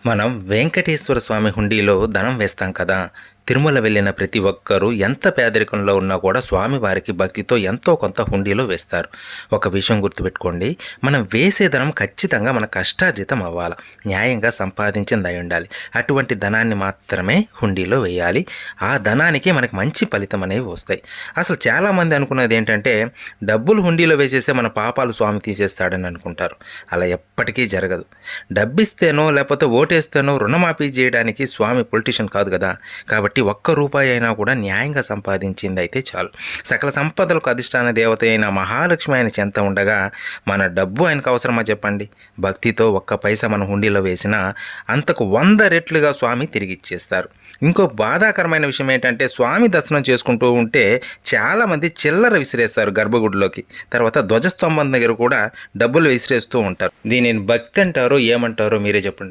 మనం వెంకటేశ్వర స్వామి హుండీలో ధనం వేస్తాం కదా. తిరుమల వెళ్ళిన ప్రతి ఒక్కరూ ఎంత పేదరికంలో ఉన్నా కూడా స్వామివారికి భక్తితో ఎంతో కొంత హుండీలో వేస్తారు. ఒక విషయం గుర్తుపెట్టుకోండి, మనం వేసే ధనం ఖచ్చితంగా మన కష్టార్జితం అవ్వాలి, న్యాయంగా సంపాదించింది అయి ఉండాలి. అటువంటి ధనాన్ని మాత్రమే హుండీలో వేయాలి. ఆ ధనానికి మనకి మంచి ఫలితం అనేవి వస్తాయి. అసలు చాలామంది అనుకున్నది ఏంటంటే, డబ్బులు హుండీలో వేసేస్తే మన పాపాలు స్వామి తీసేస్తాడని అనుకుంటారు. అలా ఎప్పటికీ జరగదు. డబ్బిస్తేనో లేకపోతే ఓటేస్తేనో రుణమాఫీ చేయడానికి స్వామి పొలిటీషియన్ కాదు కదా. కాబట్టి ఒక్క రూపాయి అయినా కూడా న్యాయంగా సంపాదించింది అయితే చాలు. సకల సంపదలకు అధిష్టాన దేవత అయిన మహాలక్ష్మి ఆయన చెంత ఉండగా మన డబ్బు ఆయనకు అవసరమా చెప్పండి. భక్తితో ఒక్క పైసా మన హుండీలో వేసినా అంతకు 100 రెట్లుగా స్వామి తిరిగి ఇచ్చేస్తారు. ఇంకో బాధాకరమైన విషయం ఏంటంటే, స్వామి దర్శనం చేసుకుంటూ ఉంటే చాలామంది చిల్లర విసిరేస్తారు గర్భగుడిలోకి. తర్వాత ధ్వజస్తంభం దగ్గర కూడా డబ్బులు విసిరేస్తూ ఉంటారు. దీనిని భక్తి అంటారో ఏమంటారో మీరే చెప్పండి.